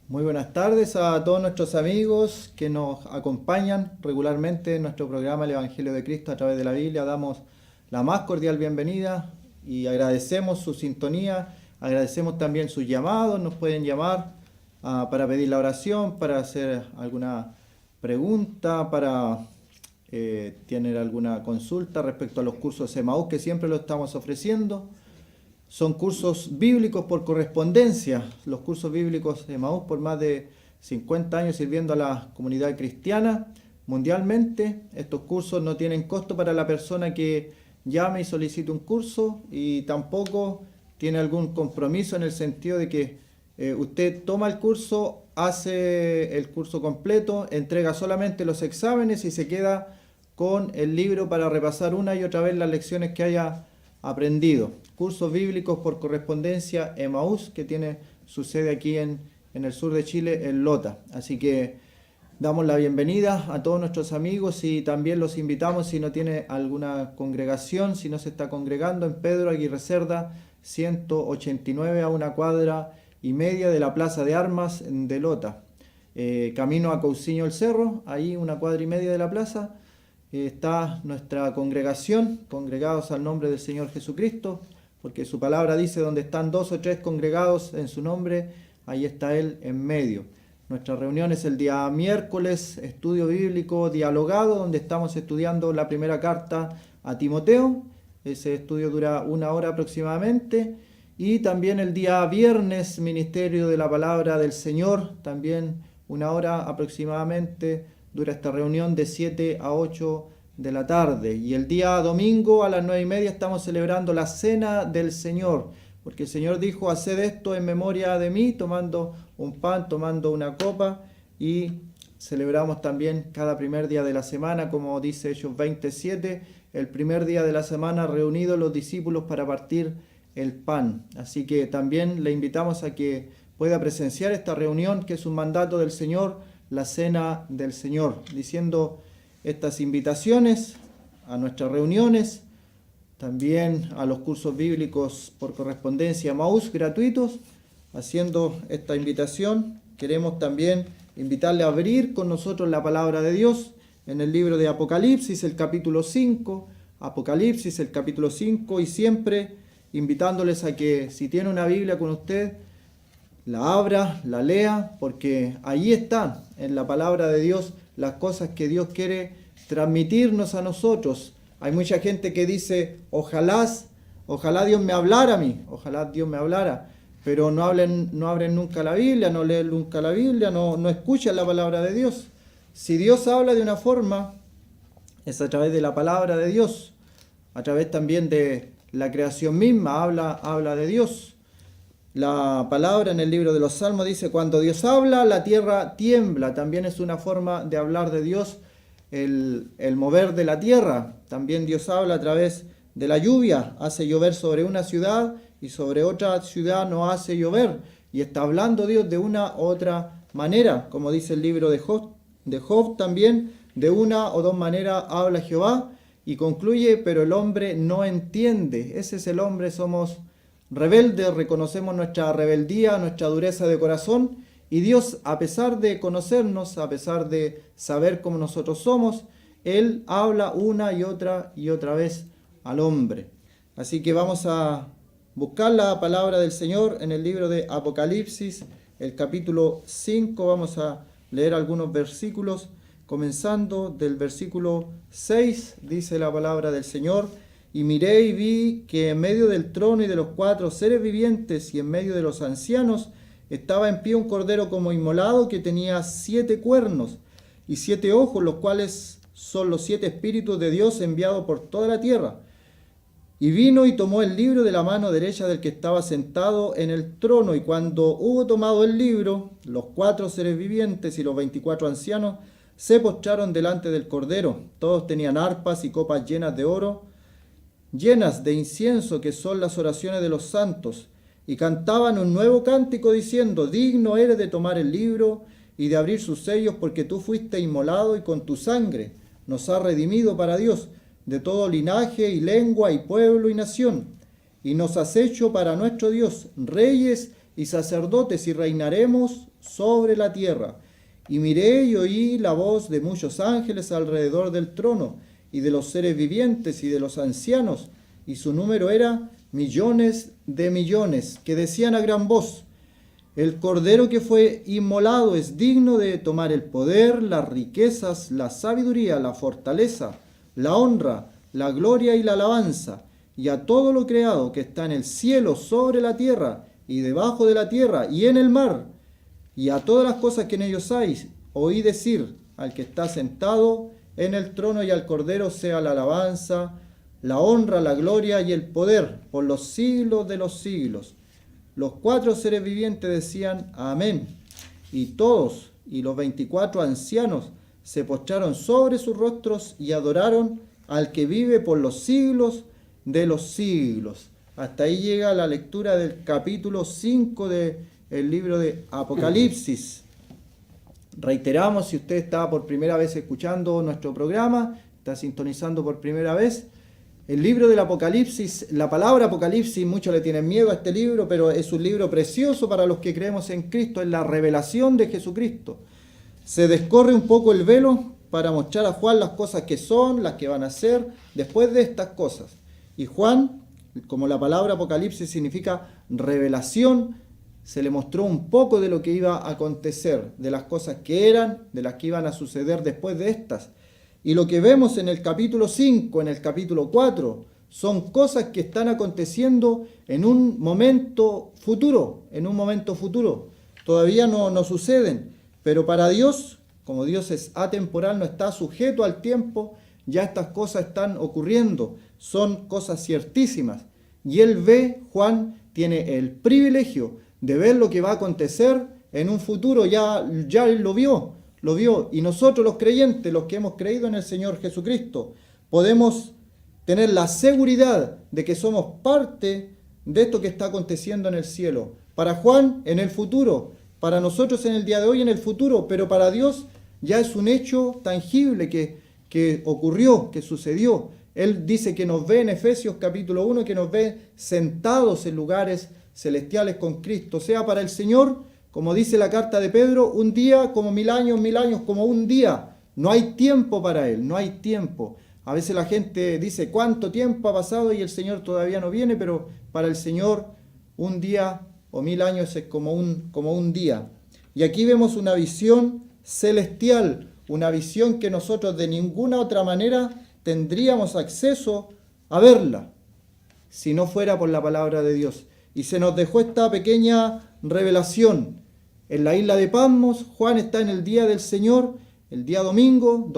Muy buenas tardes a todos nuestros amigos que nos acompañan regularmente en nuestro programa El Evangelio de Cristo a través de la Biblia. Damos la más cordial bienvenida y agradecemos su sintonía, agradecemos también sus llamados. Nos pueden llamar para pedir la oración, para hacer alguna pregunta, para tener alguna consulta respecto a los cursos Emaús que siempre lo estamos ofreciendo. Son cursos bíblicos por correspondencia, los cursos bíblicos de Emaús por más de 50 años sirviendo a la comunidad cristiana mundialmente. Estos cursos no tienen costo para la persona que llame y solicite un curso y tampoco tiene algún compromiso en el sentido de que usted toma el curso, hace el curso completo, entrega solamente los exámenes y se queda con el libro para repasar una y otra vez las lecciones que haya aprendido. Cursos bíblicos por correspondencia Emaús, que tiene su sede aquí en el sur de Chile, en Lota. Así que damos la bienvenida a todos nuestros amigos y también los invitamos, si no tiene alguna congregación, si no se está congregando, en Pedro Aguirre Cerda 189, a 1,5 cuadras de la Plaza de Armas de Lota. Camino a Cousiño el Cerro, ahí 1,5 cuadras de la plaza. Está nuestra congregación, congregados al nombre del Señor Jesucristo, porque su palabra dice: donde están 2 o 3 congregados en su nombre, ahí está Él en medio. Nuestra reunión es el día miércoles, estudio bíblico dialogado, donde estamos estudiando la primera carta a Timoteo. Ese estudio dura 1 hora aproximadamente. Y también el día viernes, ministerio de la palabra del Señor, también 1 hora aproximadamente. Dura esta reunión de 7 a 8 de la tarde. Y el día domingo a las 9:30 estamos celebrando la Cena del Señor. Porque el Señor dijo: haced esto en memoria de mí, tomando un pan, tomando una copa. Y celebramos también cada primer día de la semana, como dice Hechos 27, el primer día de la semana reunidos los discípulos para partir el pan. Así que también le invitamos a que pueda presenciar esta reunión, que es un mandato del Señor, la Cena del Señor, diciendo estas invitaciones a nuestras reuniones, también a los cursos bíblicos por correspondencia Emaús gratuitos. Haciendo esta invitación, queremos también invitarle a abrir con nosotros la palabra de Dios en el libro de Apocalipsis, el capítulo 5, Apocalipsis, el capítulo 5, y siempre invitándoles a que, si tiene una Biblia con usted, la abra, la lea, porque ahí están, en la palabra de Dios, las cosas que Dios quiere transmitirnos a nosotros. Hay mucha gente que dice: ojalá Dios me hablara a mí, ojalá Dios me hablara, pero no abren nunca la Biblia, no leen nunca la Biblia, no escuchan la palabra de Dios. Si Dios habla de una forma, es a través de la palabra de Dios, a través también de la creación misma, habla de Dios. La palabra en el libro de los Salmos dice: cuando Dios habla, la tierra tiembla. También es una forma de hablar de Dios, el mover de la tierra. También Dios habla a través de la lluvia. Hace llover sobre una ciudad y sobre otra ciudad no hace llover. Y está hablando Dios de una u otra manera. Como dice el libro de Job también, de una o dos maneras habla Jehová. Y concluye: pero el hombre no entiende. Ese es el hombre, somos rebeldes, reconocemos nuestra rebeldía, nuestra dureza de corazón, y Dios, a pesar de conocernos, a pesar de saber cómo nosotros somos, Él habla una y otra vez al hombre. Así que vamos a buscar la palabra del Señor en el libro de Apocalipsis, el capítulo 5. Vamos a leer algunos versículos, comenzando del versículo 6, dice la palabra del Señor: y miré y vi que en medio del trono y de los 4 seres vivientes y en medio de los ancianos estaba en pie un cordero como inmolado que tenía 7 cuernos y 7 ojos, los cuales son los 7 espíritus de Dios enviados por toda la tierra. Y vino y tomó el libro de la mano derecha del que estaba sentado en el trono, y cuando hubo tomado el libro, los 4 seres vivientes y los 24 ancianos se postraron delante del cordero. Todos tenían arpas y copas llenas de oro, llenas de incienso, que son las oraciones de los santos, y cantaban un nuevo cántico diciendo: digno eres de tomar el libro y de abrir sus sellos, porque tú fuiste inmolado y con tu sangre nos has redimido para Dios de todo linaje y lengua y pueblo y nación, y nos has hecho para nuestro Dios reyes y sacerdotes, y reinaremos sobre la tierra. Y miré y oí la voz de muchos ángeles alrededor del trono, y de los seres vivientes y de los ancianos, y su número era millones de millones, que decían a gran voz: el cordero que fue inmolado es digno de tomar el poder, las riquezas, la sabiduría, la fortaleza, la honra, la gloria y la alabanza, y a todo lo creado que está en el cielo, sobre la tierra y debajo de la tierra y en el mar, y a todas las cosas que en ellos hay. Oí decir al que está sentado en el trono y al cordero sea la alabanza, la honra, la gloria y el poder por los siglos de los siglos. Los 4 seres vivientes decían: amén. Y todos y los 24 ancianos se postraron sobre sus rostros y adoraron al que vive por los siglos de los siglos. Hasta ahí llega la lectura del capítulo 5 del libro de Apocalipsis. Reiteramos, si usted está por primera vez escuchando nuestro programa, está sintonizando por primera vez, el libro del Apocalipsis, la palabra Apocalipsis, muchos le tienen miedo a este libro, pero es un libro precioso para los que creemos en Cristo, es la revelación de Jesucristo. Se descorre un poco el velo para mostrar a Juan las cosas que son, las que van a ser después de estas cosas. Y Juan, como la palabra Apocalipsis significa revelación, se le mostró un poco de lo que iba a acontecer, de las cosas que eran, de las que iban a suceder después de estas. Y lo que vemos en el capítulo 5, en el capítulo 4, son cosas que están aconteciendo en un momento futuro, Todavía no suceden, pero para Dios, como Dios es atemporal, no está sujeto al tiempo, ya estas cosas están ocurriendo, son cosas ciertísimas. Y él ve, Juan tiene el privilegio de ver lo que va a acontecer en un futuro, ya él lo vio, y nosotros los creyentes, los que hemos creído en el Señor Jesucristo, podemos tener la seguridad de que somos parte de esto que está aconteciendo en el cielo. Para Juan, en el futuro, para nosotros en el día de hoy, en el futuro, pero para Dios ya es un hecho tangible que ocurrió, que sucedió. Él dice que nos ve en Efesios capítulo 1, que nos ve sentados en lugares celestiales con Cristo. O sea, para el Señor, como dice la carta de Pedro, un día como 1000 años como un día. No hay tiempo para Él, no hay tiempo. A veces la gente dice cuánto tiempo ha pasado y el Señor todavía no viene, pero para el Señor un día o 1000 años es como un día. Y aquí vemos una visión celestial, una visión que nosotros de ninguna otra manera tendríamos acceso a verla, si no fuera por la palabra de Dios. Y se nos dejó esta pequeña revelación. En la isla de Patmos, Juan está en el día del Señor, el día domingo,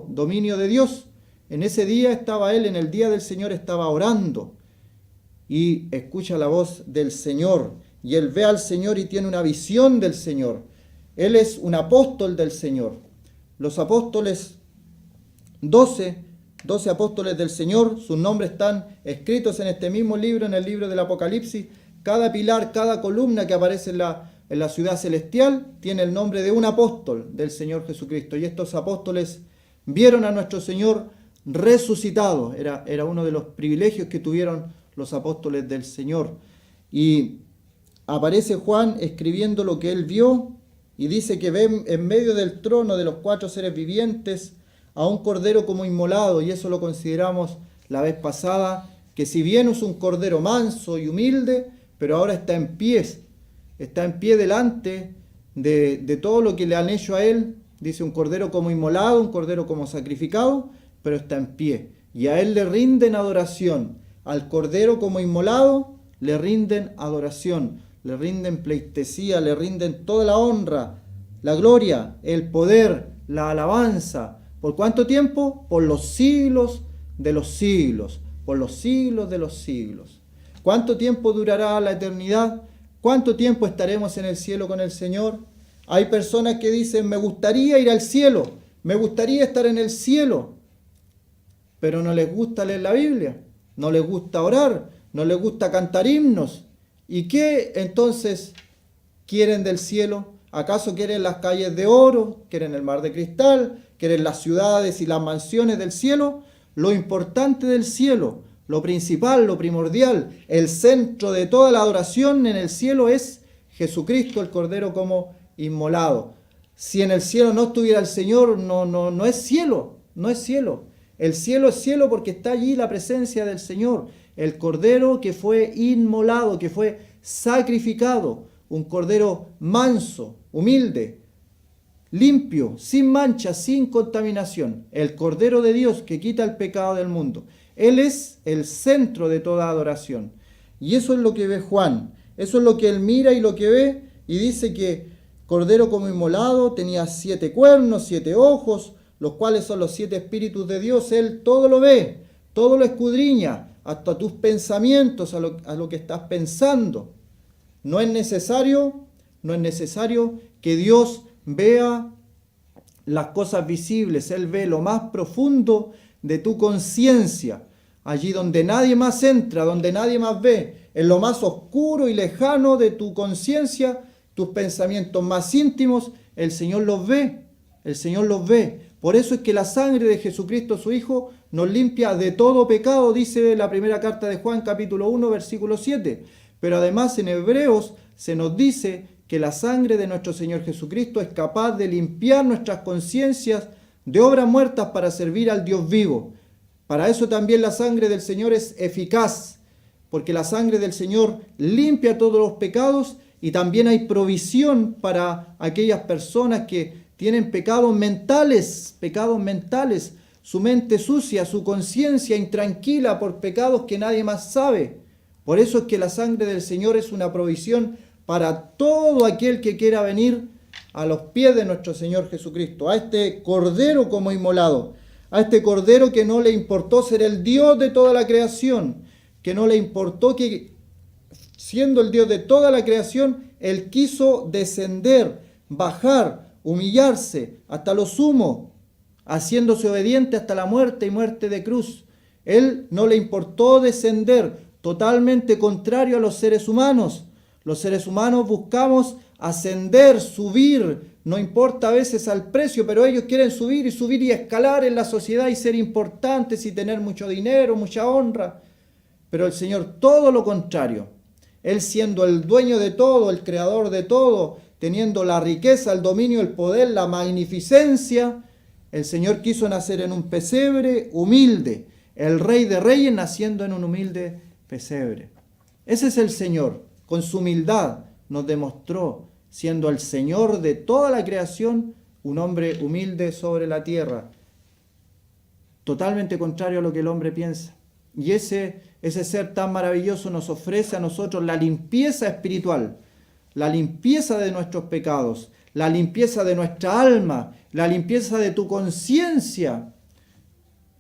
dominio de Dios. En ese día estaba él, en el día del Señor estaba orando y escucha la voz del Señor. Y él ve al Señor y tiene una visión del Señor. Él es un apóstol del Señor. Los apóstoles, 12 apóstoles del Señor, sus nombres están escritos en este mismo libro, en el libro del Apocalipsis. Cada pilar, cada columna que aparece en la ciudad celestial tiene el nombre de un apóstol del Señor Jesucristo. Y estos apóstoles vieron a nuestro Señor resucitado. Era uno de los privilegios que tuvieron los apóstoles del Señor. Y aparece Juan escribiendo lo que él vio y dice que ve en medio del trono de los 4 seres vivientes a un cordero como inmolado, y eso lo consideramos la vez pasada, que si bien es un cordero manso y humilde, pero ahora está en pie delante de todo lo que le han hecho a él. Dice un cordero como inmolado, un cordero como sacrificado, pero está en pie. y a Él le rinden adoración. Al Cordero como inmolado le rinden adoración, le rinden pleitesía, le rinden toda la honra, la gloria, el poder, la alabanza. ¿Por cuánto tiempo? Por los siglos de los siglos, por los siglos de los siglos. ¿Cuánto tiempo durará la eternidad? ¿Cuánto tiempo estaremos en el cielo con el Señor? Hay personas que dicen, me gustaría ir al cielo, me gustaría estar en el cielo, pero no les gusta leer la Biblia, no les gusta orar, no les gusta cantar himnos. ¿Y qué entonces quieren del cielo? ¿Acaso quieren las calles de oro? ¿Quieren el mar de cristal? ¿Quieren las ciudades y las mansiones del cielo? Lo importante del cielo, lo principal, lo primordial, el centro de toda la adoración en el cielo es Jesucristo, el Cordero como inmolado. Si en el cielo no estuviera el Señor, no es cielo, no es cielo. El cielo es cielo porque está allí la presencia del Señor, el Cordero que fue inmolado, que fue sacrificado, un Cordero manso, humilde, limpio, sin mancha, sin contaminación, el Cordero de Dios que quita el pecado del mundo. Él es el centro de toda adoración. Y eso es lo que ve Juan, eso es lo que él mira y lo que ve, y dice que Cordero como inmolado tenía 7 cuernos, 7 ojos, los cuales son los 7 espíritus de Dios. Él todo lo ve, todo lo escudriña, hasta tus pensamientos, a lo que estás pensando. No es necesario que Dios vea las cosas visibles. Él ve lo más profundo de tu conciencia, allí donde nadie más entra, donde nadie más ve, en lo más oscuro y lejano de tu conciencia, tus pensamientos más íntimos, el Señor los ve, el Señor los ve. Por eso es que la sangre de Jesucristo, su Hijo, nos limpia de todo pecado, dice la primera carta de Juan, capítulo 1, versículo 7. Pero además en Hebreos se nos dice que la sangre de nuestro Señor Jesucristo es capaz de limpiar nuestras conciencias de obras muertas para servir al Dios vivo. Para eso también la sangre del Señor es eficaz, porque la sangre del Señor limpia todos los pecados y también hay provisión para aquellas personas que tienen pecados mentales, su mente sucia, su conciencia intranquila por pecados que nadie más sabe. Por eso es que la sangre del Señor es una provisión para todo aquel que quiera venir a los pies de nuestro Señor Jesucristo, a este Cordero como inmolado, a este Cordero que no le importó ser el Dios de toda la creación, que no le importó que, siendo el Dios de toda la creación, Él quiso descender, bajar, humillarse hasta lo sumo, haciéndose obediente hasta la muerte y muerte de cruz. Él no le importó descender, totalmente contrario a los seres humanos. Los seres humanos buscamos ascender, subir, no importa a veces al precio, pero ellos quieren subir y escalar en la sociedad y ser importantes y tener mucho dinero, mucha honra. Pero el Señor todo lo contrario. Él siendo el dueño de todo, el creador de todo, teniendo la riqueza, el dominio, el poder, la magnificencia, el Señor quiso nacer en un pesebre humilde. El Rey de Reyes naciendo en un humilde pesebre. Ese es el Señor. Con su humildad nos demostró, siendo el Señor de toda la creación, un hombre humilde sobre la tierra, totalmente contrario a lo que el hombre piensa. Y ese ser tan maravilloso nos ofrece a nosotros la limpieza espiritual, la limpieza de nuestros pecados, la limpieza de nuestra alma, la limpieza de tu conciencia,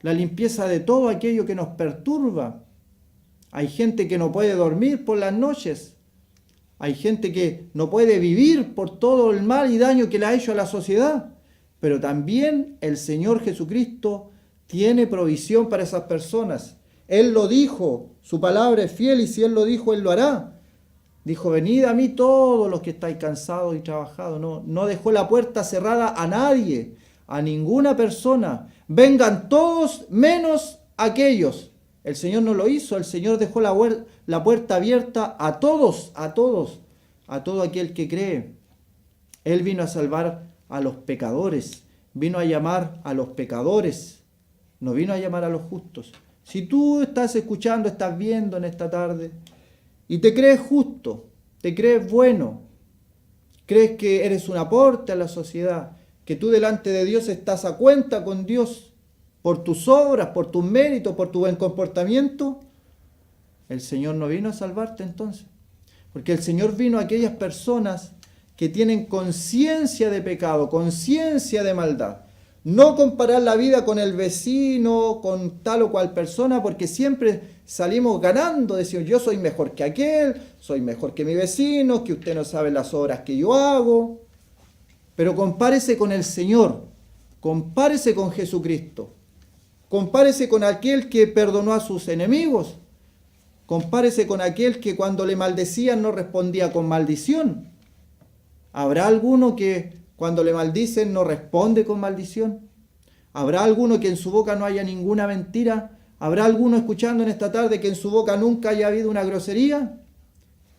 la limpieza de todo aquello que nos perturba. Hay gente que no puede dormir por las noches. Hay gente que no puede vivir por todo el mal y daño que le ha hecho a la sociedad. Pero también el Señor Jesucristo tiene provisión para esas personas. Él lo dijo, su palabra es fiel y si Él lo dijo, Él lo hará. Dijo, venid a mí todos los que estáis cansados y trabajados. No dejó la puerta cerrada a nadie, a ninguna persona. Vengan todos menos aquellos. El Señor no lo hizo, el Señor dejó la puerta abierta a todos, a todo aquel que cree. Él vino a salvar a los pecadores, vino a llamar a los pecadores, no vino a llamar a los justos. Si tú estás escuchando, estás viendo en esta tarde y te crees justo, te crees bueno, crees que eres un aporte a la sociedad, que tú delante de Dios estás a cuenta con Dios, por tus obras, por tus méritos, por tu buen comportamiento, el Señor no vino a salvarte entonces. Porque el Señor vino a aquellas personas que tienen conciencia de pecado, conciencia de maldad. No comparar la vida con el vecino, con tal o cual persona, porque siempre salimos ganando, decimos, yo soy mejor que aquel, soy mejor que mi vecino, que usted no sabe las obras que yo hago. Pero compárese con el Señor, compárese con Jesucristo, compárese con aquel que perdonó a sus enemigos, compárese con aquel que cuando le maldecían no respondía con maldición. ¿Habrá alguno que cuando le maldicen no responde con maldición? ¿Habrá alguno que en su boca no haya ninguna mentira? ¿Habrá alguno escuchando en esta tarde que en su boca nunca haya habido una grosería?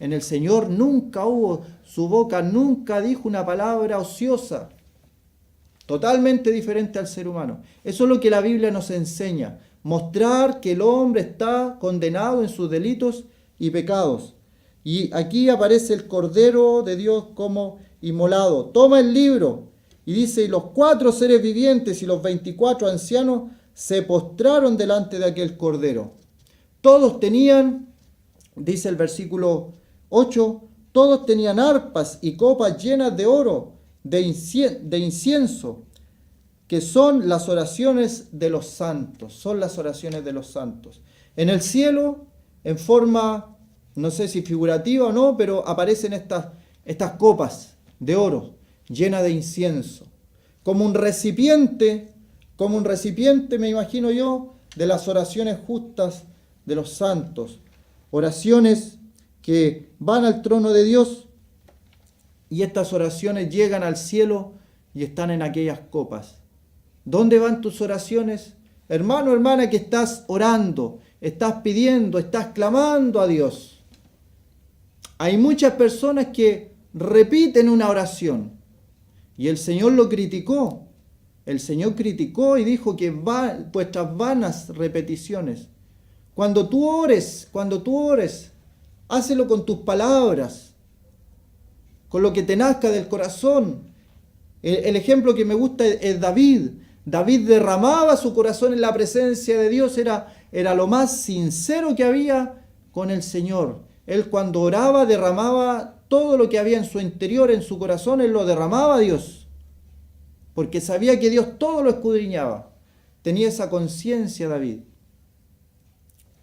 En el Señor nunca hubo, su boca nunca dijo una palabra ociosa, totalmente diferente al ser humano. Eso es lo que la Biblia nos enseña, mostrar que el hombre está condenado en sus delitos y pecados. Y aquí aparece el Cordero de Dios como inmolado. Toma el libro y dice, y los 4 seres vivientes y los 24 ancianos se postraron delante de aquel Cordero. Todos tenían, dice el versículo 8, todos tenían arpas y copas llenas de oro, de incienso, que son las oraciones de los santos, son las oraciones de los santos. En el cielo, en forma, no sé si figurativa o no, pero aparecen estas copas de oro llenas de incienso, como un recipiente, me imagino yo, de las oraciones justas de los santos, oraciones que van al trono de Dios, y estas oraciones llegan al cielo y están en aquellas copas. ¿Dónde van tus oraciones? Hermano, hermana, que estás orando, estás pidiendo, estás clamando a Dios. Hay muchas personas que repiten una oración y el Señor lo criticó. El Señor criticó y dijo que vuestras vanas repeticiones. Cuando tú ores, hácelo con tus palabras, con lo que te nazca del corazón. El ejemplo que me gusta es David. David derramaba su corazón en la presencia de Dios, era lo más sincero que había con el Señor. Él cuando oraba derramaba todo lo que había en su interior, en su corazón, él lo derramaba a Dios, porque sabía que Dios todo lo escudriñaba. Tenía esa conciencia David.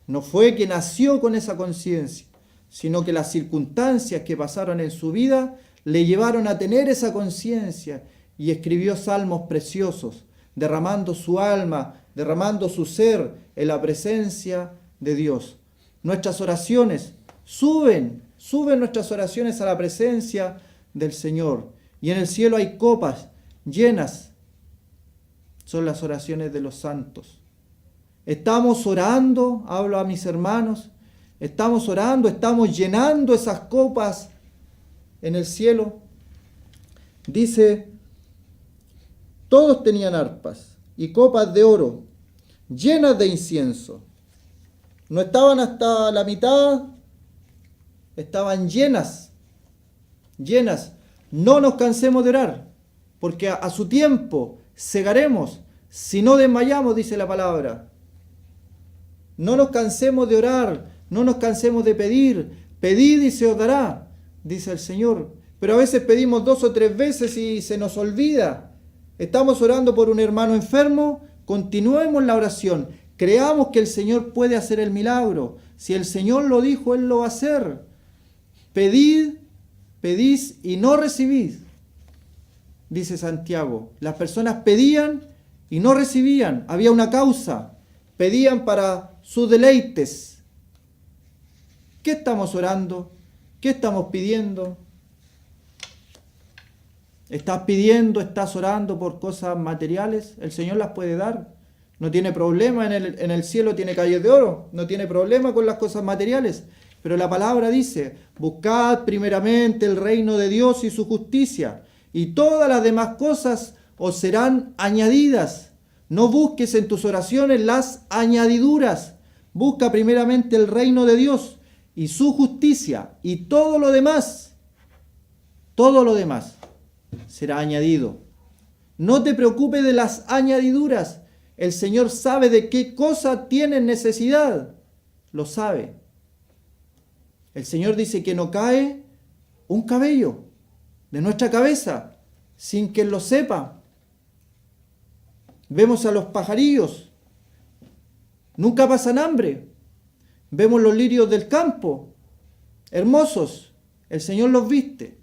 No fue que nació con esa conciencia, sino que las circunstancias que pasaron en su vida le llevaron a tener esa conciencia y escribió salmos preciosos, derramando su alma, derramando su ser en la presencia de Dios. Nuestras oraciones suben nuestras oraciones a la presencia del Señor. Y en el cielo hay copas llenas. Son las oraciones de los santos. Estamos orando, hablo a mis hermanos, estamos orando, estamos llenando esas copas en el cielo. Dice, todos tenían arpas y copas de oro llenas de incienso. No estaban hasta la mitad, estaban llenas. No nos cansemos de orar, porque a su tiempo segaremos, si no desmayamos, dice la palabra. No nos cansemos de orar, no nos cansemos de pedir. Pedid y se os dará, dice el Señor. Pero a veces pedimos 2 o 3 veces y se nos olvida. Estamos orando por un hermano enfermo, continuemos la oración. Creamos que el Señor puede hacer el milagro. Si el Señor lo dijo, Él lo va a hacer. Pedid, pedís y no recibís, dice Santiago. Las personas pedían y no recibían. Había una causa. Pedían para sus deleites. ¿Qué estamos orando? ¿Qué estamos pidiendo? ¿Estás pidiendo, estás orando por cosas materiales? El Señor las puede dar. No tiene problema, en el cielo tiene calles de oro. No tiene problema con las cosas materiales. Pero la palabra dice, buscad primeramente el reino de Dios y su justicia, y todas las demás cosas os serán añadidas. No busques en tus oraciones las añadiduras. Busca primeramente el reino de Dios y su justicia, y todo lo demás será añadido. No te preocupes de las añadiduras. El Señor sabe de qué cosa tienes necesidad. Lo sabe. El Señor dice que no cae un cabello de nuestra cabeza sin que Él lo sepa. Vemos a los pajarillos. Nunca pasan hambre. Vemos los lirios del campo. Hermosos. El Señor los viste.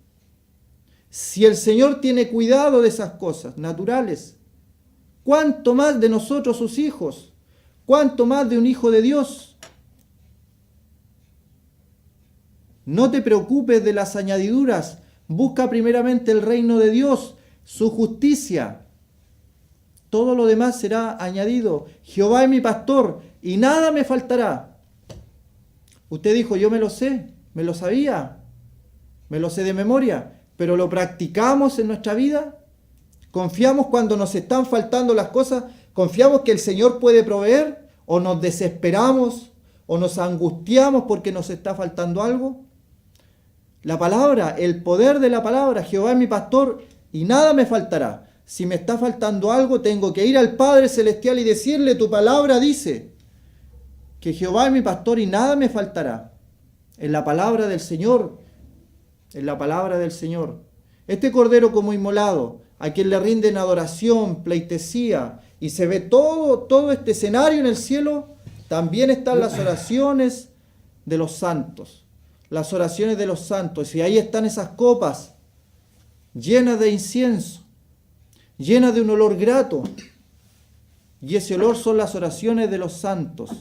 Si el Señor tiene cuidado de esas cosas naturales, ¿cuánto más de nosotros sus hijos? ¿Cuánto más de un hijo de Dios? No te preocupes de las añadiduras. Busca primeramente el reino de Dios, su justicia. Todo lo demás será añadido. Jehová es mi pastor y nada me faltará. Usted dijo, yo me lo sé, me lo sabía, me lo sé de memoria, pero ¿lo practicamos en nuestra vida? ¿Confiamos cuando nos están faltando las cosas? ¿Confiamos que el Señor puede proveer? ¿O nos desesperamos? ¿O nos angustiamos porque nos está faltando algo? La palabra, el poder de la palabra, Jehová es mi pastor y nada me faltará. Si me está faltando algo, tengo que ir al Padre Celestial y decirle, tu palabra dice que Jehová es mi pastor y nada me faltará. En la palabra del Señor, en la palabra del Señor. Este cordero como inmolado, a quien le rinden adoración, pleitesía, y se ve todo este escenario en el cielo, también están las oraciones de los santos. Las oraciones de los santos, y ahí están esas copas llenas de incienso, llenas de un olor grato, y ese olor son las oraciones de los santos.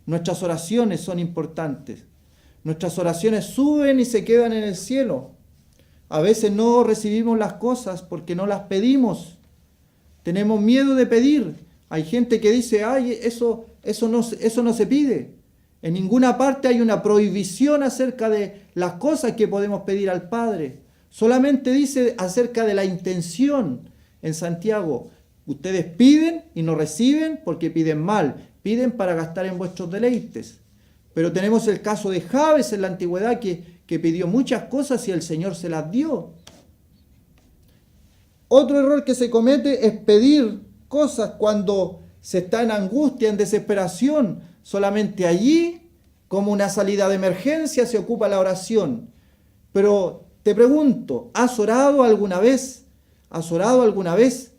Nuestras oraciones son importantes. Nuestras oraciones suben y se quedan en el cielo. A veces no recibimos las cosas porque no las pedimos. Tenemos miedo de pedir. Hay gente que dice, ay, eso no se pide. En ninguna parte hay una prohibición acerca de las cosas que podemos pedir al Padre. Solamente dice acerca de la intención en Santiago. Ustedes piden y no reciben porque piden mal. Piden para gastar en vuestros deleites. Pero tenemos el caso de Jabes en la antigüedad que pidió muchas cosas y el Señor se las dio. Otro error que se comete es pedir cosas cuando se está en angustia, en desesperación. Solamente allí, como una salida de emergencia, se ocupa la oración. Pero te pregunto, ¿has orado alguna vez? ¿Has orado alguna vez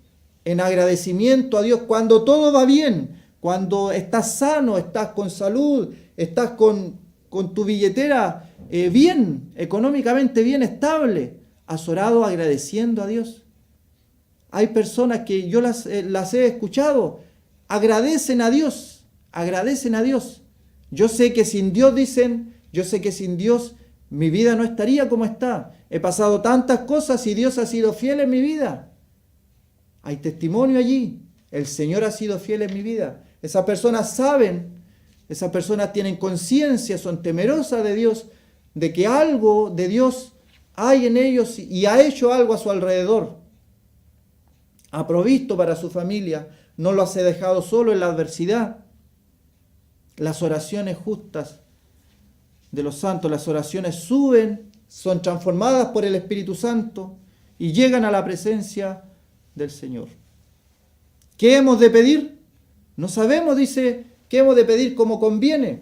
en agradecimiento a Dios cuando todo va bien? Cuando estás sano, estás con salud, estás con tu billetera bien, económicamente bien estable. ¿Has orado agradeciendo a Dios? Hay personas que yo las he escuchado, agradecen a Dios, agradecen a Dios. Yo sé que sin Dios, dicen, yo sé que sin Dios mi vida no estaría como está. He pasado tantas cosas y Dios ha sido fiel en mi vida. Hay testimonio allí. El Señor ha sido fiel en mi vida. Esas personas saben, esas personas tienen conciencia, son temerosas de Dios, de que algo de Dios hay en ellos y ha hecho algo a su alrededor. Ha provisto para su familia, no los ha dejado solo en la adversidad. Las oraciones justas de los santos, las oraciones suben, son transformadas por el Espíritu Santo y llegan a la presencia del Señor. ¿Qué hemos de pedir? No sabemos, dice, qué hemos de pedir como conviene,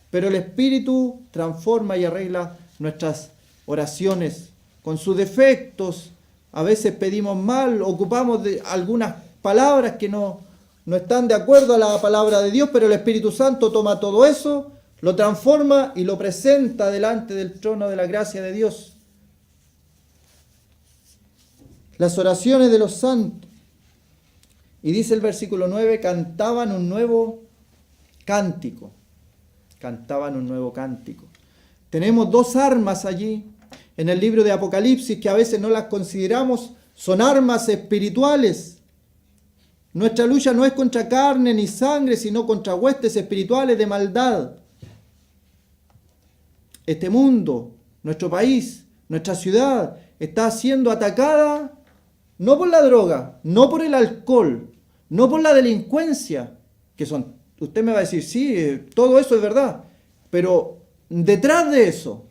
pero el Espíritu transforma y arregla nuestras oraciones con sus defectos. A veces pedimos mal, ocupamos de algunas palabras que no están de acuerdo a la palabra de Dios, pero el Espíritu Santo toma todo eso, lo transforma y lo presenta delante del trono de la gracia de Dios. Las oraciones de los santos. Y dice el versículo 9, cantaban un nuevo cántico. Cantaban un nuevo cántico. Tenemos dos armas allí en el libro de Apocalipsis que a veces no las consideramos, son armas espirituales. Nuestra lucha no es contra carne ni sangre, sino contra huestes espirituales de maldad. Este mundo, nuestro país, nuestra ciudad está siendo atacada no por la droga, no por el alcohol, no por la delincuencia, que son, usted me va a decir, sí, todo eso es verdad, pero detrás de eso,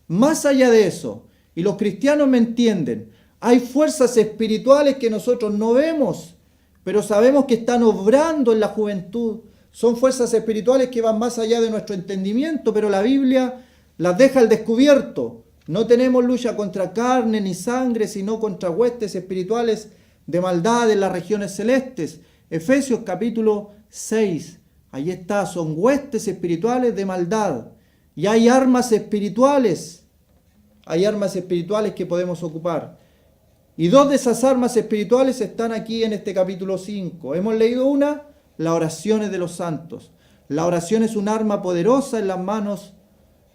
más allá de eso, y los cristianos me entienden, hay fuerzas espirituales que nosotros no vemos, pero sabemos que están obrando en la juventud. Son fuerzas espirituales que van más allá de nuestro entendimiento, pero la Biblia las deja al descubierto. No tenemos lucha contra carne ni sangre, sino contra huestes espirituales de maldad en las regiones celestes. Efesios capítulo 6. Ahí está, son huestes espirituales de maldad. Y hay armas espirituales. Hay armas espirituales que podemos ocupar. Y dos de esas armas espirituales están aquí en este capítulo 5. Hemos leído una, las oraciones de los santos. La oración es un arma poderosa en las manos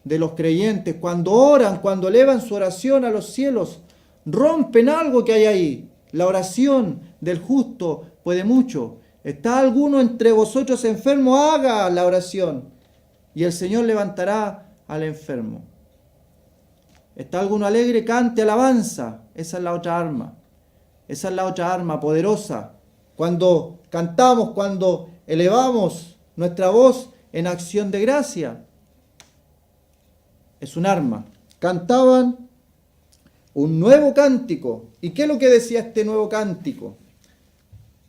de los creyentes. Cuando oran, cuando elevan su oración a los cielos, rompen algo que hay ahí. La oración del justo puede mucho. ¿Está alguno entre vosotros enfermo? Haga la oración y el Señor levantará al enfermo. ¿Está alguno alegre? Cante alabanza. Esa es la otra arma. Esa es la otra arma poderosa. Cuando cantamos, cuando elevamos nuestra voz en acción de gracia, es un arma. Cantaban un nuevo cántico. ¿Y qué es lo que decía este nuevo cántico?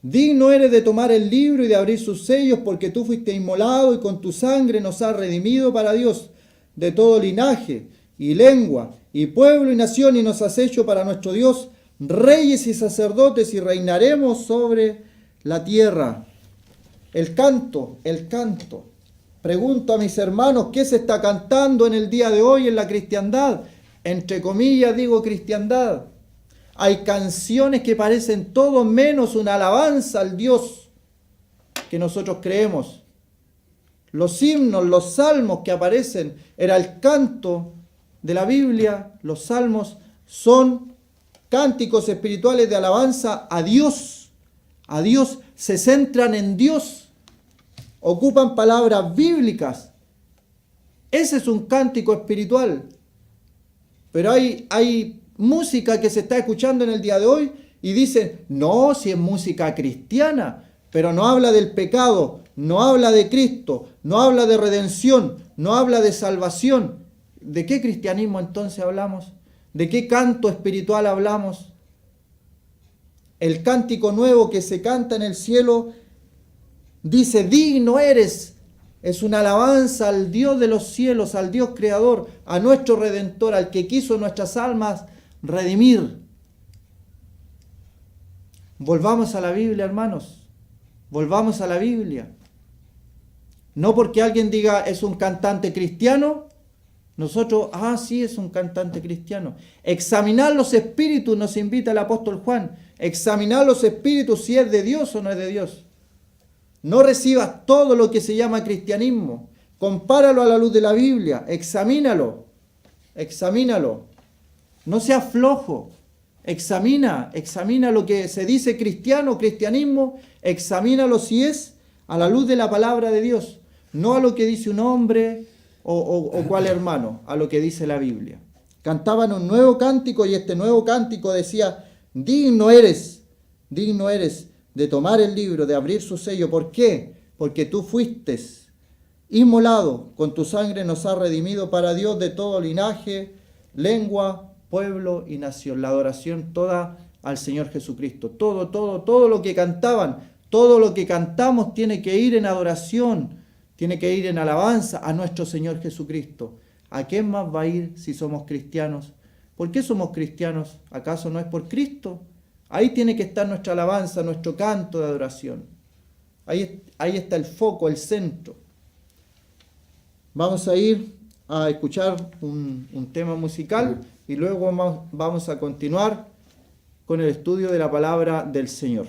Digno eres de tomar el libro y de abrir sus sellos, porque tú fuiste inmolado y con tu sangre nos has redimido para Dios de todo linaje y lengua y pueblo y nación, y nos has hecho para nuestro Dios reyes y sacerdotes, y reinaremos sobre la tierra. El canto. Pregunto a mis hermanos, ¿qué se está cantando en el día de hoy en la cristiandad? Entre comillas digo cristiandad. Hay canciones que parecen todo menos una alabanza al Dios que nosotros creemos. Los himnos, los salmos que aparecen, era el canto de la Biblia. Los salmos son cánticos espirituales de alabanza a Dios. A Dios, se centran en Dios. Ocupan palabras bíblicas. Ese es un cántico espiritual. Pero hay música que se está escuchando en el día de hoy y dicen, no, si es música cristiana, pero no habla del pecado, no habla de Cristo, no habla de redención, no habla de salvación. ¿De qué cristianismo entonces hablamos? ¿De qué canto espiritual hablamos? El cántico nuevo que se canta en el cielo dice, digno eres. Es una alabanza al Dios de los cielos, al Dios creador, a nuestro Redentor, al que quiso nuestras almas redimir. Volvamos a la Biblia, hermanos. Volvamos a la Biblia. No porque alguien diga es un cantante cristiano, nosotros, sí, es un cantante cristiano. Examinar los espíritus nos invita el apóstol Juan. Examinar los espíritus si es de Dios o no es de Dios. No recibas todo lo que se llama cristianismo. Compáralo a la luz de la Biblia. Examínalo. No seas flojo. Examina lo que se dice cristiano, cristianismo. Examínalo si es a la luz de la palabra de Dios. No a lo que dice un hombre o cual hermano, a lo que dice la Biblia. Cantaban un nuevo cántico y este nuevo cántico decía, digno eres de tomar el libro, de abrir su sello. ¿Por qué? Porque tú fuiste inmolado, con tu sangre nos has redimido para Dios de todo linaje, lengua, pueblo y nación. La adoración toda al Señor Jesucristo. Todo lo que cantaban, todo lo que cantamos tiene que ir en adoración, tiene que ir en alabanza a nuestro Señor Jesucristo. ¿A quién más va a ir si somos cristianos? ¿Por qué somos cristianos? ¿Acaso no es por Cristo? Ahí tiene que estar nuestra alabanza, nuestro canto de adoración. Ahí está el foco, el centro. Vamos a ir a escuchar un tema musical y luego vamos a continuar con el estudio de la palabra del Señor.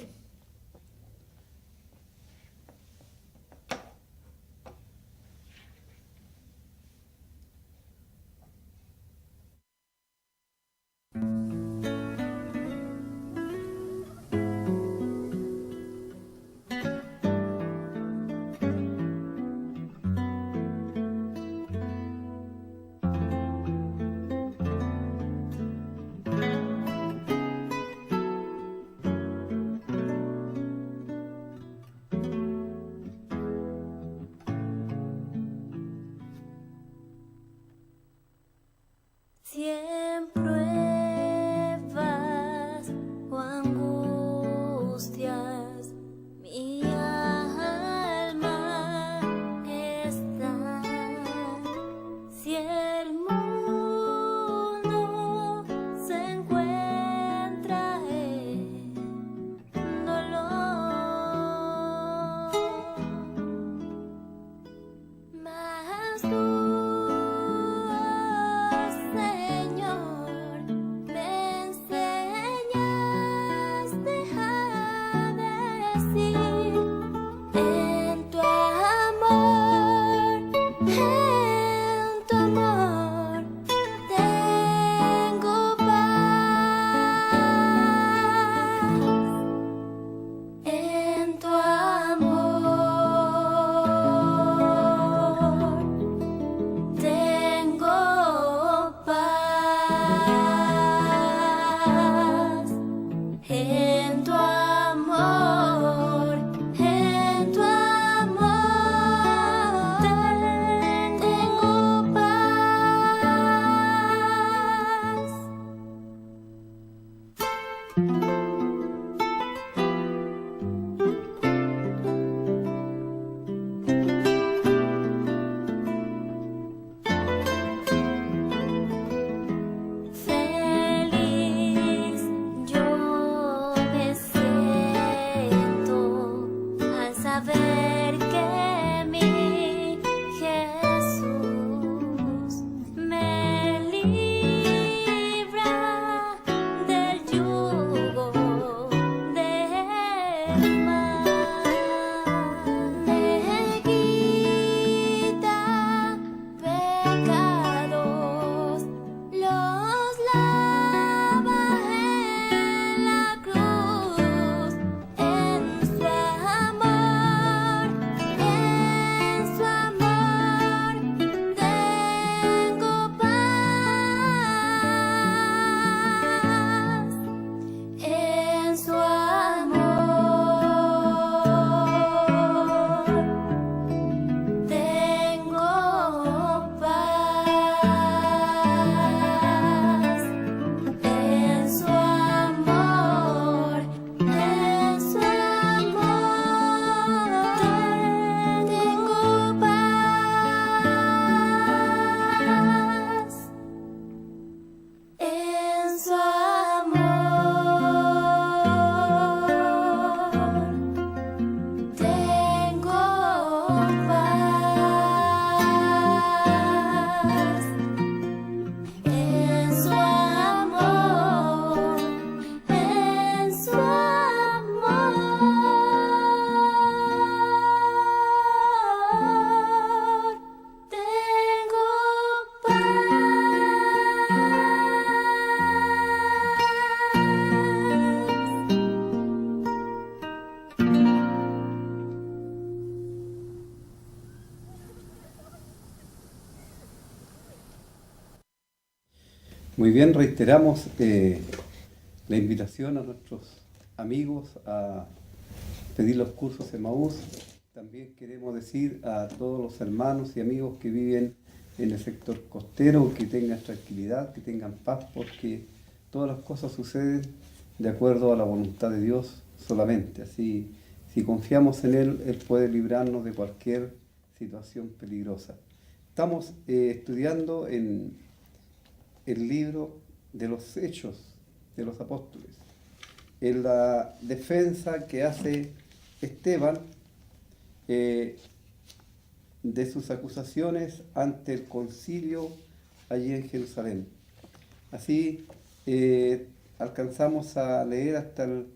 Muy bien, reiteramos la invitación a nuestros amigos a pedir los cursos Emaús. También queremos decir a todos los hermanos y amigos que viven en el sector costero que tengan tranquilidad, que tengan paz, porque todas las cosas suceden de acuerdo a la voluntad de Dios solamente. Así, si confiamos en Él, Él puede librarnos de cualquier situación peligrosa. Estamos estudiando en el libro de los Hechos de los Apóstoles, en la defensa que hace Esteban de sus acusaciones ante el concilio allí en Jerusalén. Así alcanzamos a leer hasta el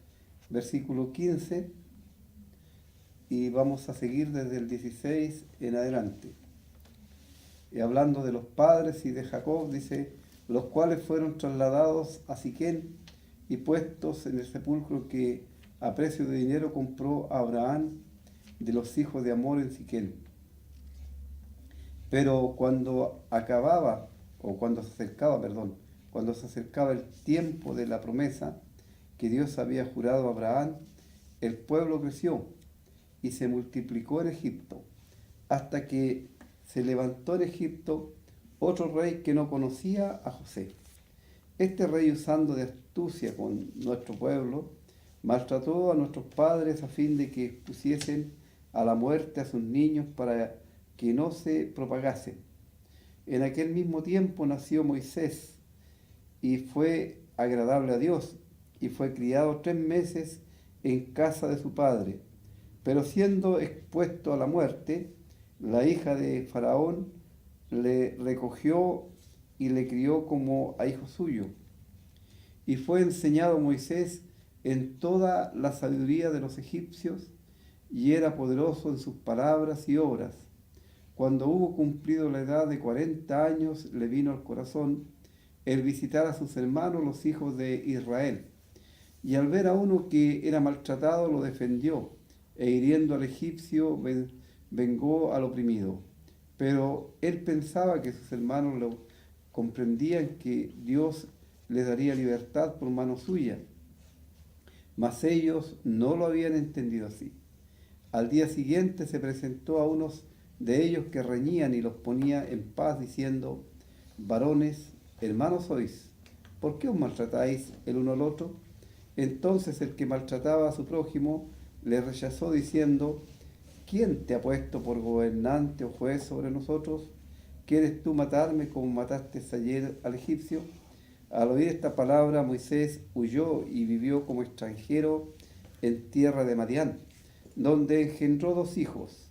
versículo 15 y vamos a seguir desde el 16 en adelante. Y hablando de los padres y de Jacob, dice: los cuales fueron trasladados a Siquén y puestos en el sepulcro que a precio de dinero compró Abraham de los hijos de Amor en Siquén. Pero cuando cuando se acercaba el tiempo de la promesa que Dios había jurado a Abraham, el pueblo creció y se multiplicó en Egipto, hasta que se levantó en Egipto otro rey que no conocía a José. Este rey, usando de astucia con nuestro pueblo, maltrató a nuestros padres a fin de que pusiesen a la muerte a sus niños para que no se propagasen. En aquel mismo tiempo nació Moisés y fue agradable a Dios y fue criado 3 meses en casa de su padre. Pero siendo expuesto a la muerte, la hija de Faraón le recogió y le crió como a hijo suyo. Y fue enseñado Moisés en toda la sabiduría de los egipcios, y era poderoso en sus palabras y obras. Cuando hubo cumplido la edad de 40 años, le vino al corazón el visitar a sus hermanos, los hijos de Israel. Y al ver a uno que era maltratado, lo defendió, e hiriendo al egipcio, vengó al oprimido. Pero él pensaba que sus hermanos lo comprendían, que Dios les daría libertad por mano suya. Mas ellos no lo habían entendido así. Al día siguiente se presentó a unos de ellos que reñían y los ponía en paz, diciendo: varones, hermanos sois, ¿por qué os maltratáis el uno al otro? Entonces el que maltrataba a su prójimo le rechazó, diciendo: ¿quién te ha puesto por gobernante o juez sobre nosotros? ¿Quieres tú matarme como mataste ayer al egipcio? Al oír esta palabra, Moisés huyó y vivió como extranjero en tierra de Madián, donde engendró 2 hijos.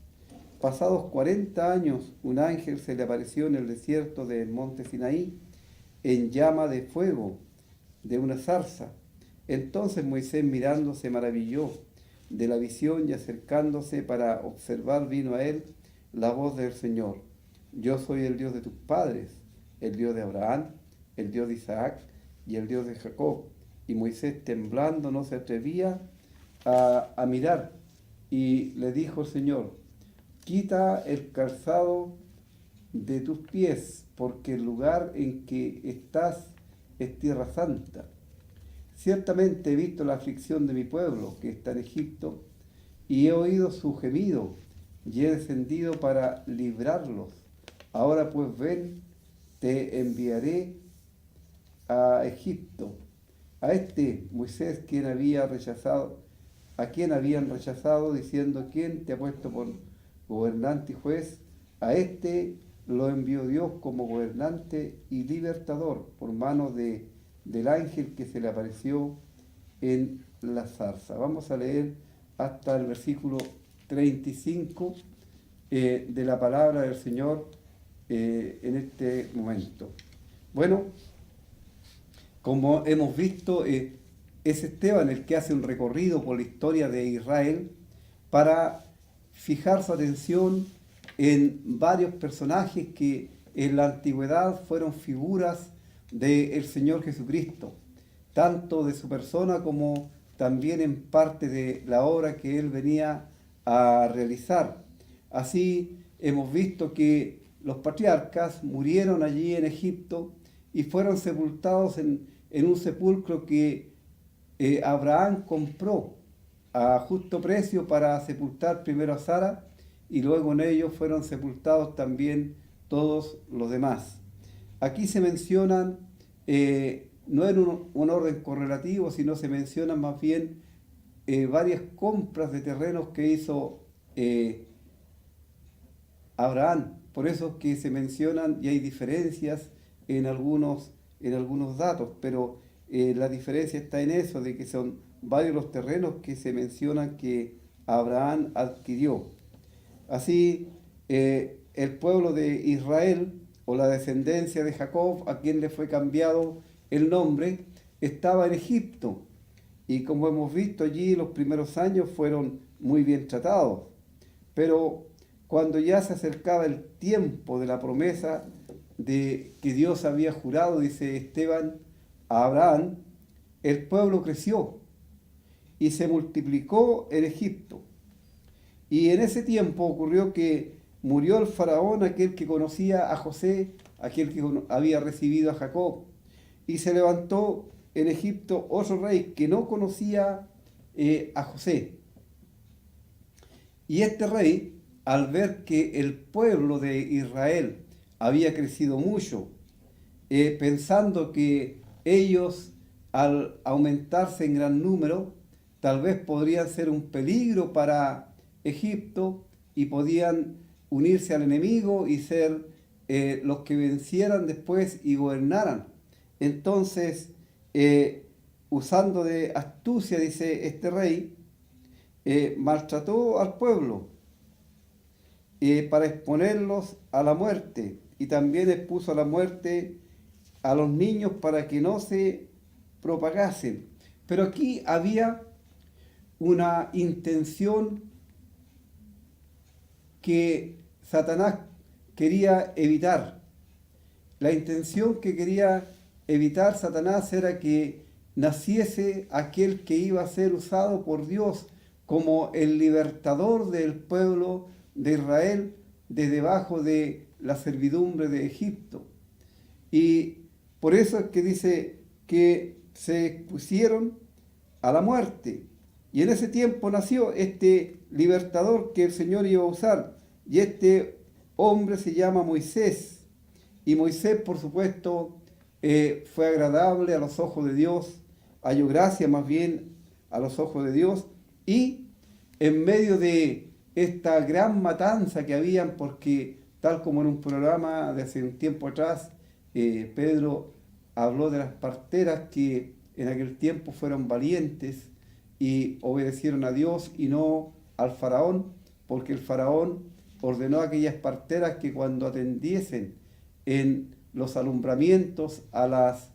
Pasados 40 años, un ángel se le apareció en el desierto del monte Sinaí, en llama de fuego, de una zarza. Entonces Moisés, mirando, se maravilló de la visión, y acercándose para observar, vino a él la voz del Señor: yo soy el Dios de tus padres, el Dios de Abraham, el Dios de Isaac y el Dios de Jacob. Y Moisés, temblando, no se atrevía a mirar, y le dijo el Señor: quita el calzado de tus pies, porque el lugar en que estás es tierra santa. Ciertamente he visto la aflicción de mi pueblo, que está en Egipto, y he oído su gemido, y he descendido para librarlos. Ahora pues ven, te enviaré a Egipto. A este Moisés, a quien habían rechazado, diciendo: ¿quién te ha puesto por gobernante y juez? A este lo envió Dios como gobernante y libertador por mano del ángel que se le apareció en la zarza. Vamos a leer hasta el versículo 35 de la palabra del Señor en este momento. Bueno, como hemos visto, es Esteban el que hace un recorrido por la historia de Israel para fijar su atención en varios personajes que en la antigüedad fueron figuras del Señor Jesucristo, tanto de su persona como también en parte de la obra que Él venía a realizar. Así hemos visto que los patriarcas murieron allí en Egipto y fueron sepultados en un sepulcro que Abraham compró a justo precio para sepultar primero a Sara, y luego en ellos fueron sepultados también todos los demás. Aquí se mencionan, no en un orden correlativo, sino se mencionan más bien varias compras de terrenos que hizo Abraham. Por eso es que se mencionan, y hay diferencias en algunos datos, pero la diferencia está en eso, de que son varios los terrenos que se mencionan que Abraham adquirió. Así, el pueblo de Israel, o la descendencia de Jacob, a quien le fue cambiado el nombre, estaba en Egipto. Y como hemos visto allí, los primeros años fueron muy bien tratados. Pero cuando ya se acercaba el tiempo de la promesa de que Dios había jurado, dice Esteban, a Abraham, el pueblo creció y se multiplicó en Egipto. Y en ese tiempo ocurrió que murió el faraón, aquel que conocía a José, aquel que había recibido a Jacob, y se levantó en Egipto otro rey que no conocía a José. Y este rey, al ver que el pueblo de Israel había crecido mucho, pensando que ellos, al aumentarse en gran número, tal vez podrían ser un peligro para Egipto y podían unirse al enemigo y ser los que vencieran después y gobernaran. Entonces, usando de astucia, dice este rey, maltrató al pueblo para exponerlos a la muerte, y también expuso a la muerte a los niños para que no se propagasen. Pero aquí había una intención que Satanás quería evitar. La intención que quería evitar Satanás era que naciese aquel que iba a ser usado por Dios como el libertador del pueblo de Israel de debajo de la servidumbre de Egipto. Y por eso es que dice que se expusieron a la muerte. Y en ese tiempo nació este libertador que el Señor iba a usar. Y este hombre se llama Moisés. Y Moisés, por supuesto, fue agradable a los ojos de Dios, halló gracia más bien a los ojos de Dios. Y en medio de esta gran matanza que habían, porque tal como en un programa de hace un tiempo atrás, Pedro habló de las parteras que en aquel tiempo fueron valientes y obedecieron a Dios y no al faraón, porque el faraón ordenó a aquellas parteras que cuando atendiesen en los alumbramientos a las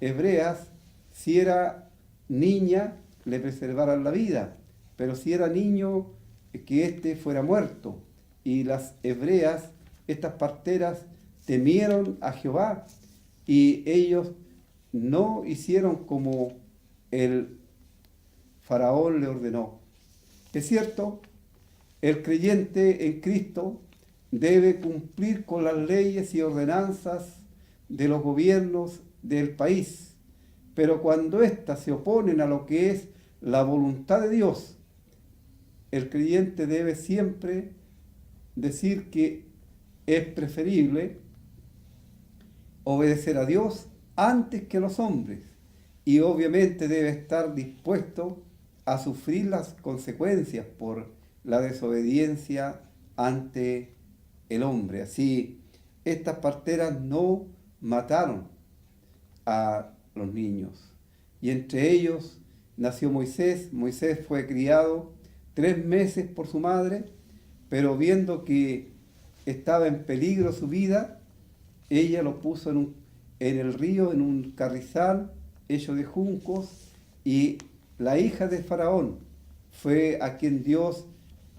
hebreas, si era niña, le preservaran la vida, pero si era niño, que éste fuera muerto. Y las hebreas, estas parteras, temieron a Jehová, y ellos no hicieron como el faraón le ordenó. Es cierto, el creyente en Cristo debe cumplir con las leyes y ordenanzas de los gobiernos del país, pero cuando éstas se oponen a lo que es la voluntad de Dios, el creyente debe siempre decir que es preferible obedecer a Dios antes que a los hombres, y obviamente debe estar dispuesto a sufrir las consecuencias por la desobediencia ante el hombre. Así, estas parteras no mataron a los niños, y entre ellos nació Moisés. Moisés fue criado 3 meses por su madre, pero viendo que estaba en peligro su vida, ella lo puso en el río, en un carrizal hecho de juncos, y la hija de Faraón fue a quien Dios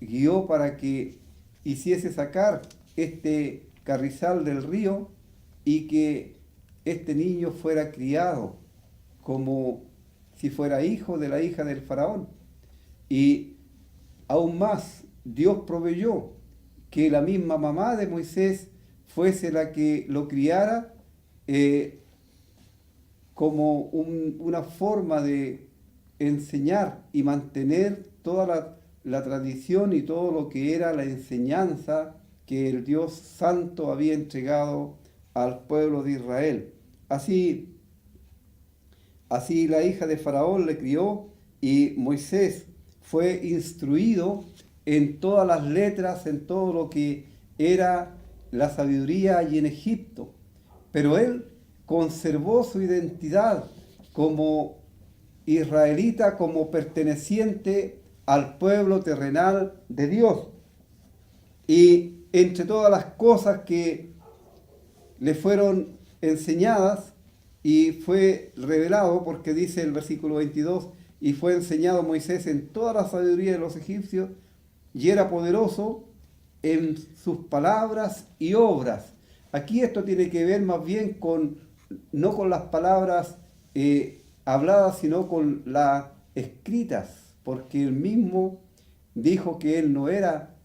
guió para que hiciese sacar este carrizal del río y que este niño fuera criado como si fuera hijo de la hija del Faraón. Y aún más, Dios proveyó que la misma mamá de Moisés fuese la que lo criara como una forma de enseñar y mantener toda la tradición y todo lo que era la enseñanza que el Dios Santo había entregado al pueblo de Israel. Así la hija de Faraón le crió y Moisés fue instruido en todas las letras, en todo lo que era la sabiduría allí en Egipto. Pero él conservó su identidad como israelita, como perteneciente al pueblo terrenal de Dios. Y entre todas las cosas que le fueron enseñadas y fue revelado, porque dice el versículo 22, y fue enseñado Moisés en toda la sabiduría de los egipcios, y era poderoso en sus palabras y obras. Aquí esto tiene que ver más bien no con las palabras habladas, sino con las escritas, porque él mismo dijo que él no era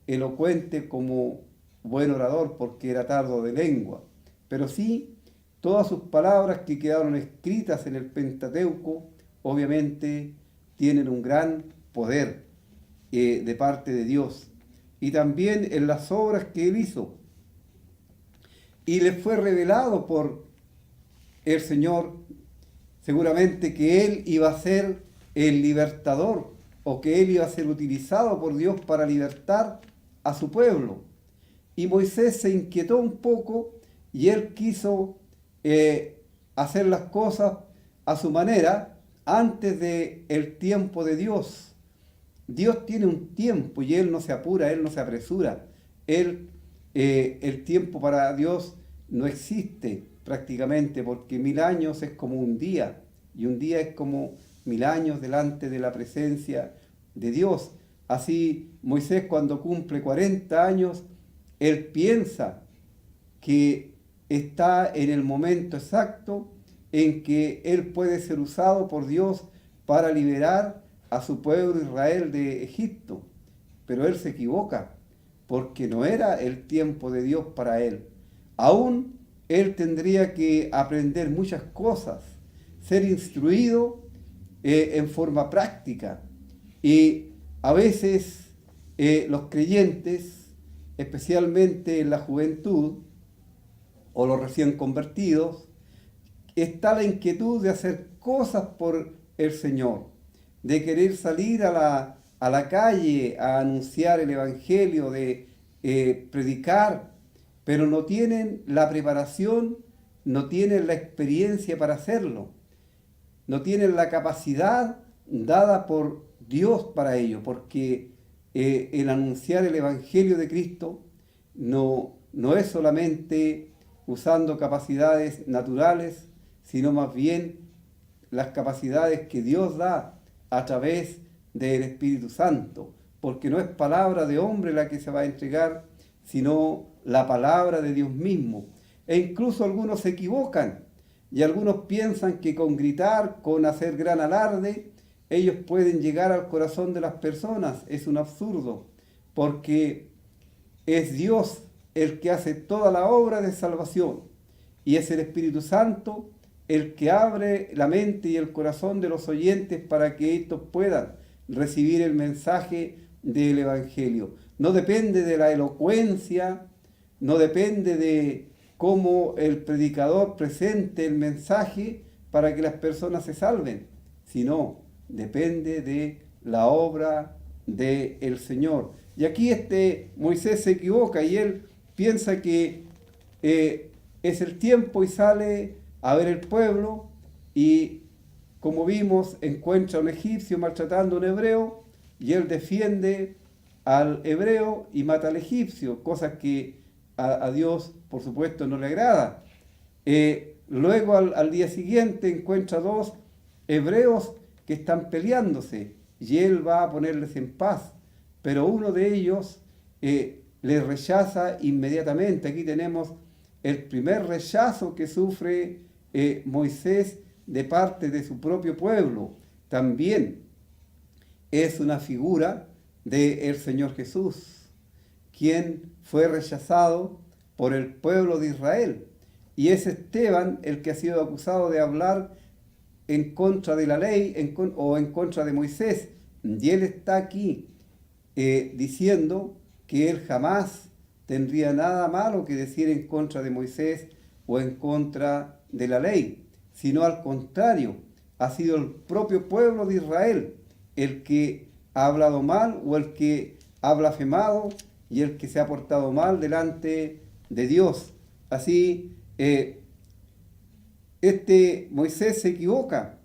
elocuente como buen orador, porque era tardo de lengua, pero sí todas sus palabras que quedaron escritas en el Pentateuco, obviamente tienen un gran poder de parte de Dios. Y también en las obras que él hizo. Y le fue revelado por el Señor, seguramente, que él iba a ser el libertador, o que él iba a ser utilizado por Dios para libertar a su pueblo. Y Moisés se inquietó un poco y él quiso hacer las cosas a su manera antes del tiempo de Dios. Dios tiene un tiempo y él no se apura, él no se apresura. El tiempo para Dios no existe prácticamente, porque 1000 años es como un día y un día es como 1000 años delante de la presencia de Dios. Así Moisés, cuando cumple 40 años, él piensa que está en el momento exacto en que él puede ser usado por Dios para liberar a su pueblo Israel de Egipto. Pero él se equivoca, porque no era el tiempo de Dios para él. Aún él tendría que aprender muchas cosas, ser instruido en forma práctica. Y a veces los creyentes, especialmente en la juventud o los recién convertidos, está la inquietud de hacer cosas por el Señor, de querer salir a la calle a anunciar el Evangelio, de predicar, pero no tienen la preparación, no tienen la experiencia para hacerlo, no tienen la capacidad dada por Dios para ello, porque el anunciar el Evangelio de Cristo no es solamente usando capacidades naturales, sino más bien las capacidades que Dios da a través del Espíritu Santo, porque no es palabra de hombre la que se va a entregar, sino la palabra de Dios mismo. E incluso algunos se equivocan y algunos piensan que con gritar, con hacer gran alarde, ellos pueden llegar al corazón de las personas. Es un absurdo, porque es Dios el que hace toda la obra de salvación y es el Espíritu Santo el que abre la mente y el corazón de los oyentes para que estos puedan recibir el mensaje del Evangelio. No depende de la elocuencia, no depende de cómo el predicador presente el mensaje para que las personas se salven, sino depende de la obra del Señor. Y aquí Moisés se equivoca y él piensa que es el tiempo y sale a ver el pueblo y, como vimos, encuentra a un egipcio maltratando a un hebreo y él defiende al hebreo y mata al egipcio, cosa que a Dios, por supuesto, no le agrada. Luego, al día siguiente, encuentra 2 hebreos que están peleándose y él va a ponerles en paz, pero uno de ellos le rechaza inmediatamente. Aquí tenemos el primer rechazo que sufre Moisés de parte de su propio pueblo. También es una figura del Señor Jesús, quien fue rechazado por el pueblo de Israel. y es Esteban el que ha sido acusado de hablar en contra de la ley o en contra de Moisés. Y él está aquí diciendo que él jamás tendría nada malo que decir en contra de Moisés o en contra de la ley, sino al contrario, ha sido el propio pueblo de Israel el que ha hablado mal o el que ha blasfemado y el que se ha portado mal delante de Dios. Así, Moisés se equivoca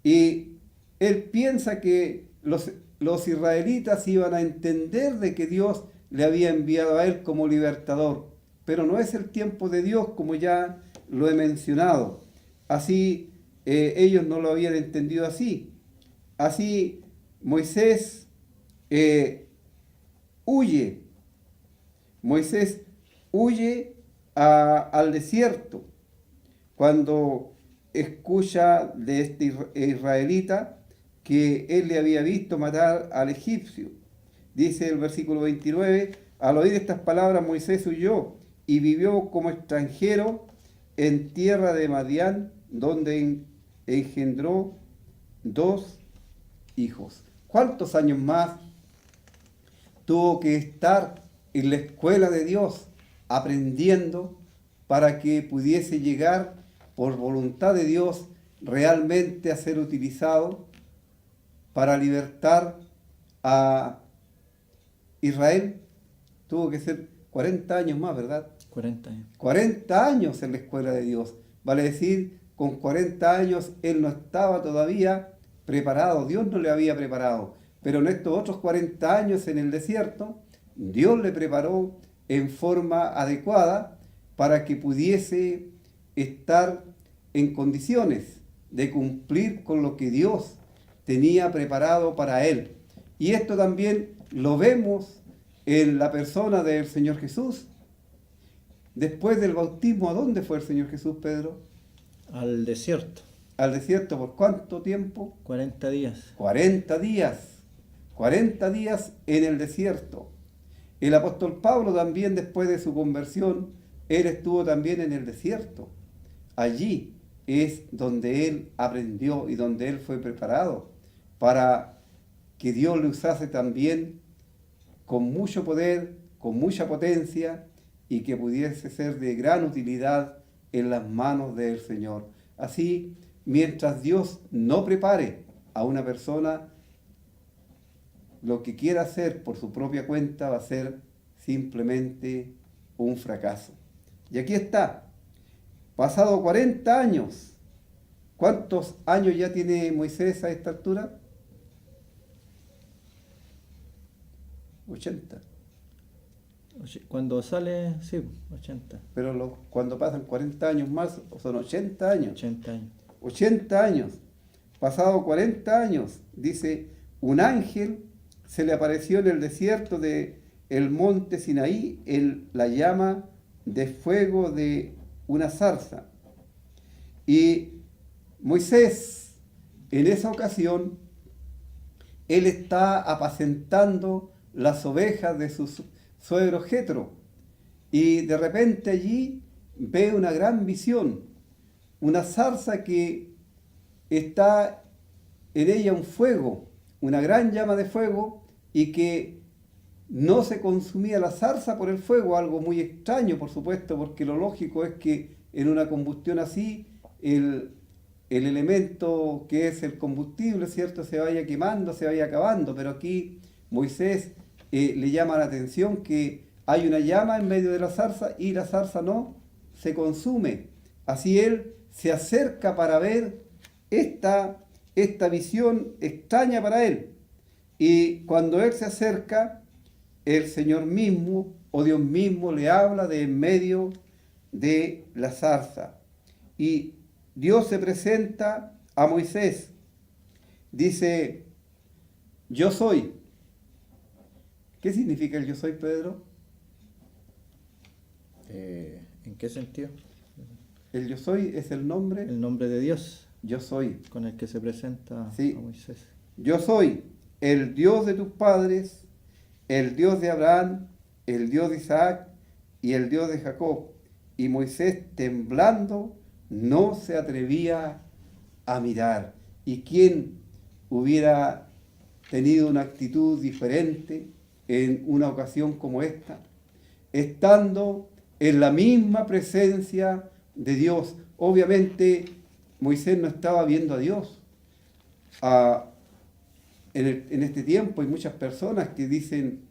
y él piensa que los israelitas iban a entender de que Dios le había enviado a él como libertador, pero no es el tiempo de Dios, como ya lo he mencionado. Así, ellos no lo habían entendido así. Así, Moisés huye. Moisés huye al desierto cuando escucha de este israelita que él le había visto matar al egipcio. Dice el versículo 29, al oír estas palabras Moisés huyó y vivió como extranjero en tierra de Madián, donde engendró 2 hijos. ¿Cuántos años más tuvo que estar en la escuela de Dios aprendiendo para que pudiese llegar por voluntad de Dios realmente a ser utilizado para libertar a Israel? Tuvo que ser 40 años más, ¿verdad? 40 años. 40 años en la escuela de Dios. Vale decir, con 40 años él no estaba todavía preparado, Dios no le había preparado. Pero en estos otros 40 años en el desierto, Dios le preparó en forma adecuada para que pudiese estar en condiciones de cumplir con lo que Dios tenía preparado para él. Y esto también lo vemos en la persona del Señor Jesús. Después del bautismo, ¿a dónde fue el Señor Jesús, Pedro? Al desierto. ¿Al desierto por cuánto tiempo? 40 días. 40 días. 40 días en el desierto. El apóstol Pablo también, después de su conversión, él estuvo también en el desierto. Allí es donde él aprendió y donde él fue preparado para que Dios le usase también con mucho poder, con mucha potencia, y que pudiese ser de gran utilidad en las manos del Señor. Así, mientras Dios no prepare a una persona, lo que quiera hacer por su propia cuenta va a ser simplemente un fracaso. Y aquí está, pasado 40 años. ¿Cuántos años ya tiene Moisés a esta altura? 80. Cuando sale, sí, 80. Pero cuando pasan 40 años más, son 80 años. 80 años. 80 años. Pasado 40 años, dice, un ángel se le apareció en el desierto de el monte Sinaí en la llama de fuego de una zarza. Y Moisés, en esa ocasión, él está apacentando las ovejas de su suegro Jetro, y de repente allí ve una gran visión, una zarza que está en ella un fuego, una gran llama de fuego, y que no se consumía la zarza por el fuego, algo muy extraño, por supuesto, porque lo lógico es que en una combustión así el elemento que es el combustible, ¿cierto?, se vaya quemando, se vaya acabando, pero aquí Moisés le llama la atención que hay una llama en medio de la zarza y la zarza no se consume. Así él se acerca para ver esta visión extraña para él. Y cuando él se acerca, el Señor mismo o Dios mismo le habla de en medio de la zarza. Y Dios se presenta a Moisés. Dice, yo soy. ¿Qué significa el yo soy, Pedro? ¿En qué sentido? El yo soy es el nombre. El nombre de Dios. Yo soy. Con el que se presenta Sí. a Moisés. Yo soy el Dios de tus padres, el Dios de Abraham, el Dios de Isaac y el Dios de Jacob. y Moisés, temblando, no se atrevía a mirar. ¿Y quién hubiera tenido una actitud diferente en una ocasión como esta? Estando en la misma presencia de Dios. Obviamente Moisés no estaba viendo a Dios. En este tiempo hay muchas personas que dicen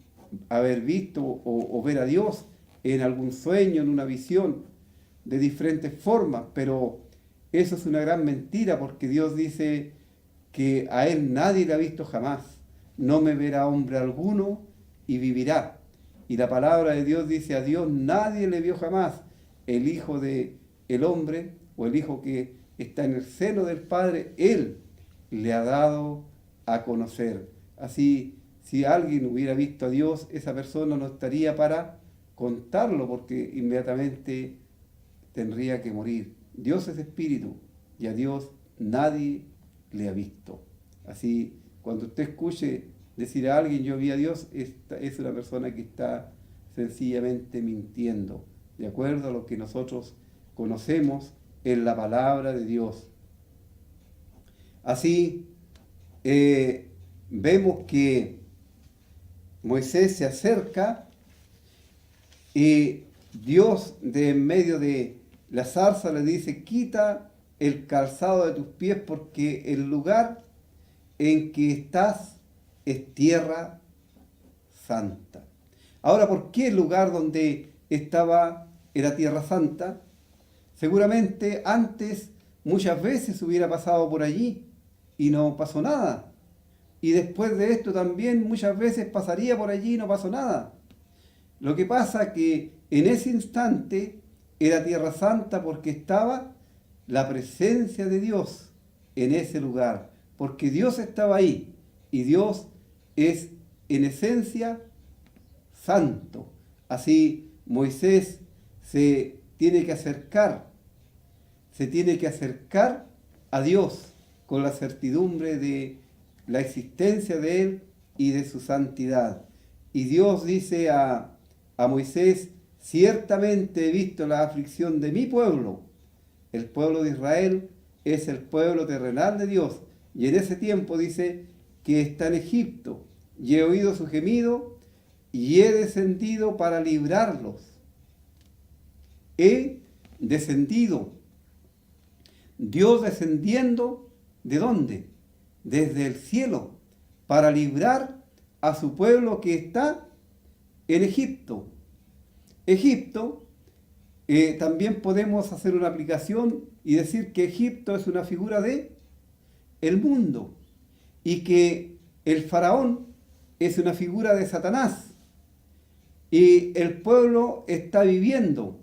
haber visto o ver a Dios en algún sueño, en una visión, de diferentes formas, pero eso es una gran mentira, porque Dios dice que a Él nadie le ha visto jamás. No me verá hombre alguno y vivirá. Y la palabra de Dios dice, a Dios nadie le vio jamás. El Hijo del hombre, o el Hijo que está en el seno del Padre, Él le ha dado a conocer. Así, si alguien hubiera visto a Dios, esa persona no estaría para contarlo, porque inmediatamente tendría que morir. Dios es espíritu y a Dios nadie le ha visto. Así, cuando usted escuche decir a alguien yo vi a Dios, esta es una persona que está sencillamente mintiendo, de acuerdo a lo que nosotros conocemos en la palabra de Dios. Así, vemos que Moisés se acerca y Dios, de en medio de la zarza, le dice, quita el calzado de tus pies, porque el lugar en que estás es tierra santa. Ahora, ¿por qué el lugar donde estaba era tierra santa? Seguramente antes muchas veces hubiera pasado por allí y no pasó nada. Y después de esto también muchas veces pasaría por allí y no pasó nada. Lo que pasa que en ese instante era tierra santa porque estaba la presencia de Dios en ese lugar, porque Dios estaba ahí y Dios es en esencia santo. Así Moisés se tiene que acercar a Dios con la certidumbre de la existencia de Él y de su santidad. Y Dios dice a Moisés, ciertamente he visto la aflicción de mi pueblo. El pueblo de Israel es el pueblo terrenal de Dios. Y en ese tiempo dice que está en Egipto. Y he oído su gemido y he descendido para librarlos. He descendido. Dios descendiendo, ¿de dónde? Desde el cielo, para librar a su pueblo que está en Egipto. Egipto, también podemos hacer una aplicación y decir que Egipto es una figura de el mundo y que el faraón es una figura de Satanás y el pueblo está viviendo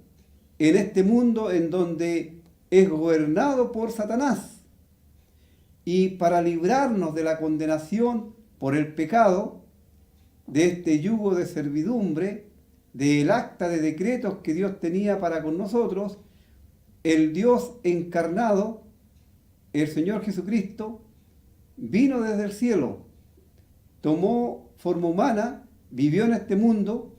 en este mundo en donde es gobernado por Satanás. Y para librarnos de la condenación por el pecado, de este yugo de servidumbre, del acta de decretos que Dios tenía para con nosotros, el Dios encarnado, el Señor Jesucristo, vino desde el cielo, tomó forma humana, vivió en este mundo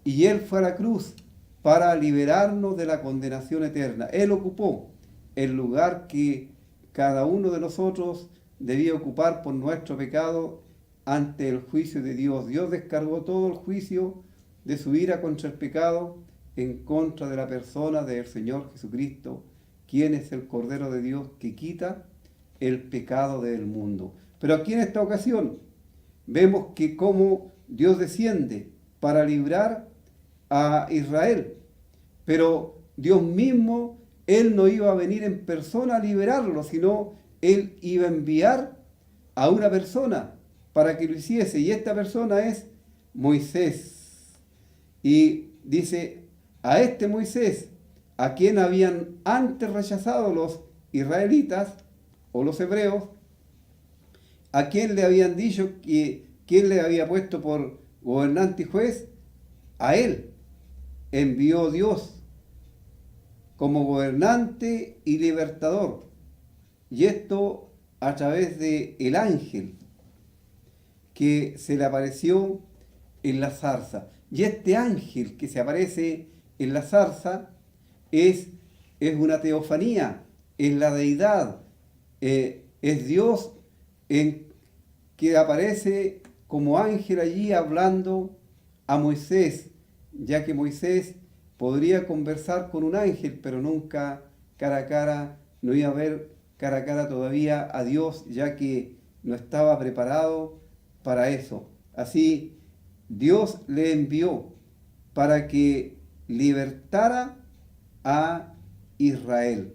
y Él fue a la cruz para liberarnos de la condenación eterna. Él ocupó el lugar que cada uno de nosotros debía ocupar por nuestro pecado ante el juicio de Dios. Dios descargó todo el juicio de su ira contra el pecado en contra de la persona del Señor Jesucristo, quien es el Cordero de Dios que quita el pecado del mundo. Pero aquí en esta ocasión vemos que cómo Dios desciende para librar a Israel, pero Dios mismo, Él no iba a venir en persona a liberarlo, sino Él iba a enviar a una persona para que lo hiciese, y esta persona es Moisés. Y dice, a este Moisés, a quien habían antes rechazado los israelitas o los hebreos, a quien le habían dicho que quién le había puesto por gobernante y juez, a él envió Dios como gobernante y libertador. Y esto a través de el ángel que se le apareció en la zarza. Y este ángel que se aparece en la zarza es una teofanía, es la deidad, es Dios que aparece como ángel allí hablando a Moisés, ya que Moisés podría conversar con un ángel, pero nunca cara a cara, no iba a ver cara a cara todavía a Dios, ya que no estaba preparado para eso. Así, Dios le envió para que libertara a Israel.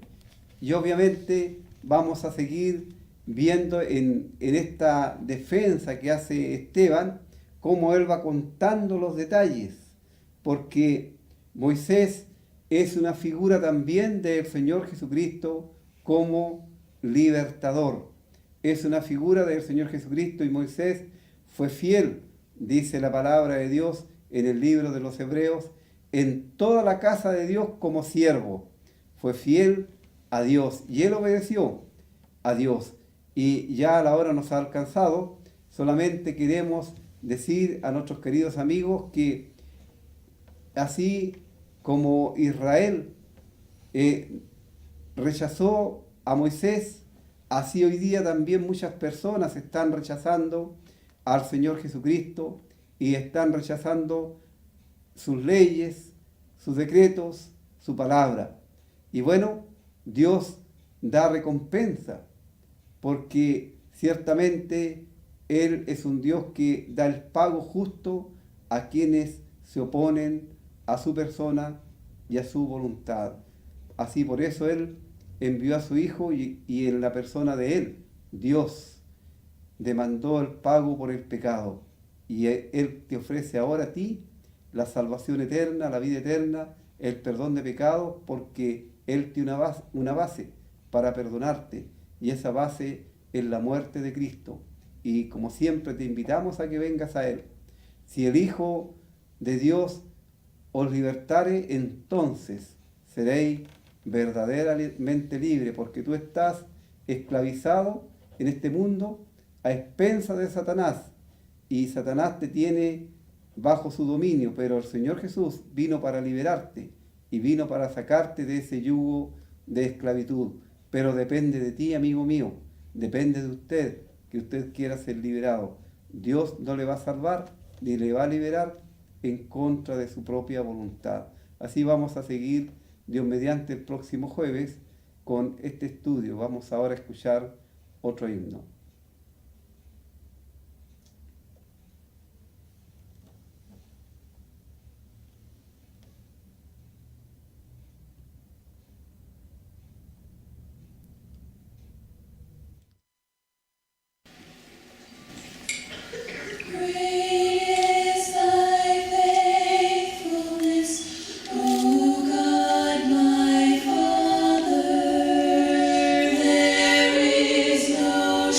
Y obviamente vamos a seguir viendo en esta defensa que hace Esteban, cómo él va contando los detalles, porque Moisés es una figura también del Señor Jesucristo como libertador. Es una figura del Señor Jesucristo y Moisés fue fiel, dice la palabra de Dios en el libro de los Hebreos, en toda la casa de Dios como siervo. Fue fiel a Dios y él obedeció a Dios. Y ya a la hora nos ha alcanzado, solamente queremos decir a nuestros queridos amigos que así como Israel rechazó a Moisés, así hoy día también muchas personas están rechazando al Señor Jesucristo y están rechazando sus leyes, sus decretos, su palabra. Y bueno, Dios da recompensa, porque ciertamente Él es un Dios que da el pago justo a quienes se oponen a su persona y a su voluntad. Así por eso Él envió a su Hijo y en la persona de Él, Dios, demandó el pago por el pecado. Y Él te ofrece ahora a ti la salvación eterna, la vida eterna, el perdón de pecados, porque Él tiene una base para perdonarte, y esa base es la muerte de Cristo. Y como siempre te invitamos a que vengas a Él. Si el Hijo de Dios os libertare, entonces seréis verdaderamente libres, porque tú estás esclavizado en este mundo a expensas de Satanás, y Satanás te tiene bajo su dominio, pero el Señor Jesús vino para liberarte y vino para sacarte de ese yugo de esclavitud. Pero depende de ti, amigo mío, depende de usted, que usted quiera ser liberado. Dios no le va a salvar ni le va a liberar en contra de su propia voluntad. Así vamos a seguir, Dios mediante, el próximo jueves con este estudio. Vamos ahora a escuchar otro himno. There is no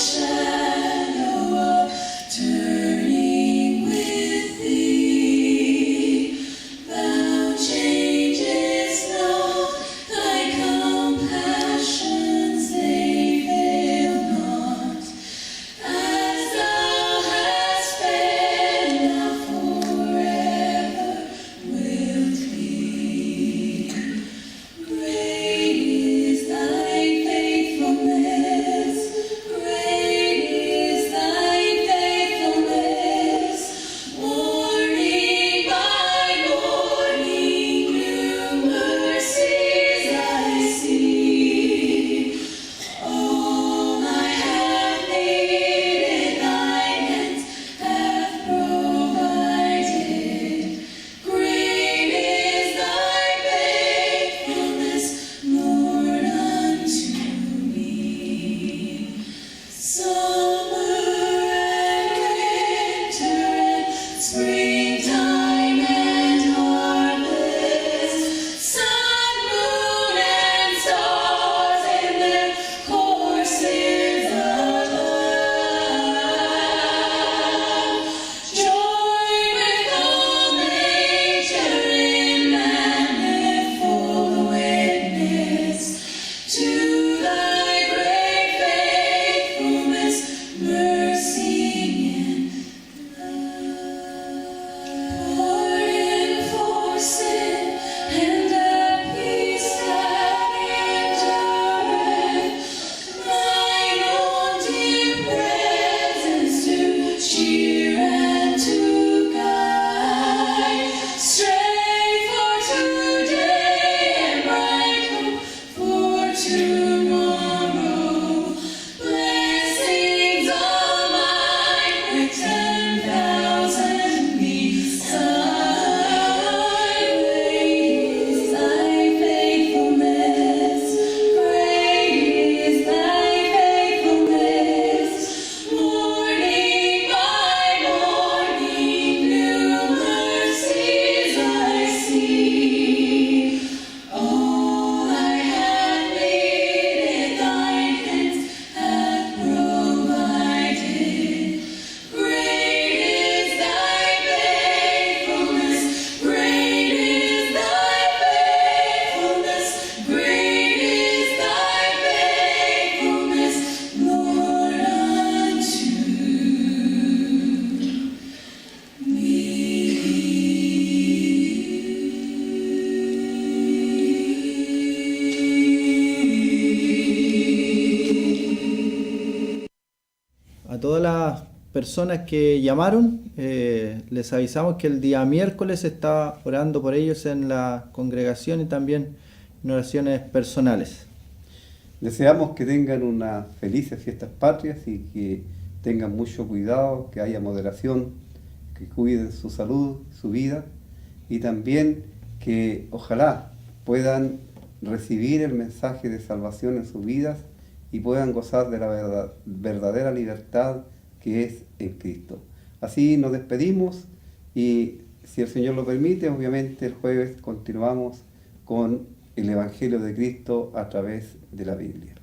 A todas las personas que llamaron, les avisamos que el día miércoles se está orando por ellos en la congregación y también en oraciones personales. Deseamos que tengan unas felices fiestas patrias y que tengan mucho cuidado, que haya moderación, que cuiden su salud, su vida y también que ojalá puedan recibir el mensaje de salvación en sus vidas y puedan gozar de la verdadera libertad que es en Cristo. Así nos despedimos y si el Señor lo permite, obviamente el jueves continuamos con el Evangelio de Cristo a través de la Biblia.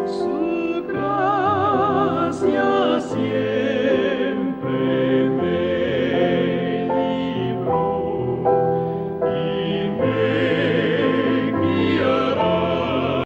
Su gracia siempre